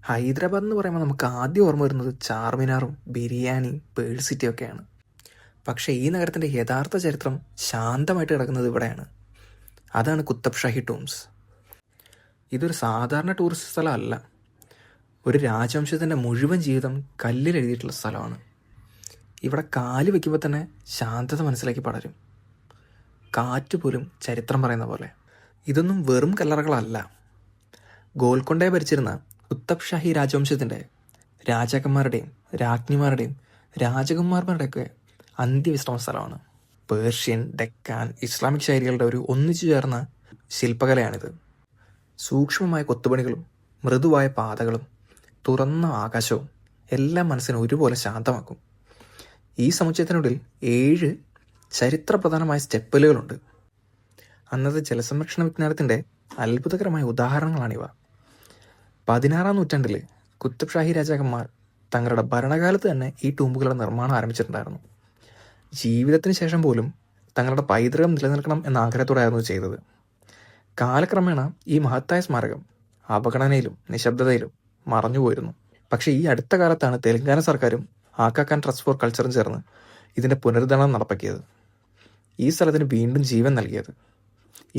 ഹൈദരാബാദ് എന്ന് പറയുമ്പോൾ നമുക്ക് ആദ്യം ഓർമ്മ വരുന്നത് ചാർമിനാറും ബിരിയാണിയും പേൾ സിറ്റിയും ഒക്കെയാണ്. പക്ഷേ ഈ നഗരത്തിൻ്റെ യഥാർത്ഥ ചരിത്രം ശാന്തമായിട്ട് കിടക്കുന്നത് ഇവിടെയാണ്. അതാണ് കുത്തബ് ഷാഹി ടൂംസ്. ഇതൊരു സാധാരണ ടൂറിസ്റ്റ് സ്ഥലമല്ല, ഒരു രാജവംശത്തിൻ്റെ മുഴുവൻ ജീവിതം കല്ലിൽ എഴുതിയിട്ടുള്ള സ്ഥലമാണ്. ഇവിടെ കാല് വയ്ക്കുമ്പോൾ തന്നെ ശാന്തത മനസ്സിലേക്ക് പടരും. കാറ്റ് പോലും ചരിത്രം പറയുന്ന പോലെ. ഇതൊന്നും വെറും കല്ലറകളല്ല. ഗോൽക്കൊണ്ടയെ ഭരിച്ചിരുന്ന കുത്തബ് ഷാഹി രാജവംശത്തിൻ്റെ രാജാക്കന്മാരുടെയും രാജ്ഞിമാരുടെയും രാജകുമാരന്മാരുടെയൊക്കെ അന്ത്യവിശ്രമ സ്ഥലമാണ്. പേർഷ്യൻ, ഡെക്കാൻ, ഇസ്ലാമിക് ശൈലികളുടെ ഒരു ഒന്നിച്ചു ചേർന്ന ശില്പകലയാണിത്. സൂക്ഷ്മമായ കൊത്തുപണികളും മൃദുവായ പാതകളും തുറന്ന ആകാശവും എല്ലാം മനസ്സിനെ ഒരുപോലെ ശാന്തമാക്കും. ഈ സമുച്ചയത്തിനുള്ളിൽ 7 ചരിത്രപ്രധാനമായ സ്റ്റെപ്പലുകളുണ്ട്. അന്നത്തെ ജലസംരക്ഷണ വിജ്ഞാനത്തിൻ്റെ അത്ഭുതകരമായ ഉദാഹരണങ്ങളാണിവ. 16-ാം നൂറ്റാണ്ടിൽ കുത്തബ് ഷാഹി രാജാക്കന്മാർ തങ്ങളുടെ ഭരണകാലത്ത് തന്നെ ഈ ടൂമ്പുകളുടെ നിർമ്മാണം ആരംഭിച്ചിട്ടുണ്ടായിരുന്നു. ജീവിതത്തിന് ശേഷം പോലും തങ്ങളുടെ പൈതൃകം നിലനിൽക്കണം എന്ന ആഗ്രഹത്തോടെയായിരുന്നു ചെയ്തത്. കാലക്രമേണ ഈ മഹത്തായ സ്മാരകം അവഗണനയിലും നിശബ്ദതയിലും മറഞ്ഞുപോയിരുന്നു. പക്ഷേ ഈ അടുത്ത കാലത്താണ് തെലങ്കാന സർക്കാരും ആക്ക ഖാൻ ട്രസ്റ്റ് ഫോർ കൾച്ചറും ചേർന്ന് ഇതിൻ്റെ പുനരുദ്ധരണം നടപ്പാക്കിയത്, ഈ സ്ഥലത്തിന് വീണ്ടും ജീവൻ നൽകിയത്.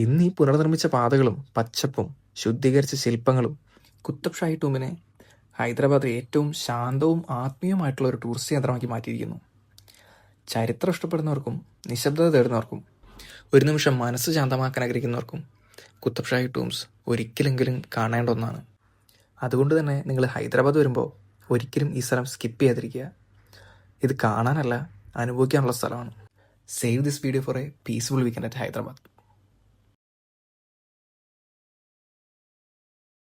ഇന്ന് ഈ പുനർനിർമ്മിച്ച പാതകളും പച്ചപ്പും ശുദ്ധീകരിച്ച ശില്പങ്ങളും കുത്തബ് ഷാഹി ടൂമിനെ ഹൈദരാബാദിലെ ഏറ്റവും ശാന്തവും ആത്മീയമായിട്ടുള്ള ഒരു ടൂറിസ്റ്റ് കേന്ദ്രമാക്കി മാറ്റിയിരിക്കുന്നു. ചരിത്രം ഇഷ്ടപ്പെടുന്നവർക്കും നിശബ്ദത തേടുന്നവർക്കും ഒരു നിമിഷം മനസ്സ് ശാന്തമാക്കാൻ ആഗ്രഹിക്കുന്നവർക്കും കുത്തബ് ഷാഹി ടൂംസ് ഒരിക്കലെങ്കിലും കാണേണ്ട ഒന്നാണ്. അതുകൊണ്ട് തന്നെ നിങ്ങൾ ഹൈദരാബാദ് വരുമ്പോൾ ഒരിക്കലും ഈ സ്ഥലം സ്കിപ്പ് ചെയ്യാതിരിക്കുക. ഇത് കാണാനല്ല, അനുഭവിക്കാനുള്ള സ്ഥലമാണ്. Save this video for a peaceful weekend at Hyderabad.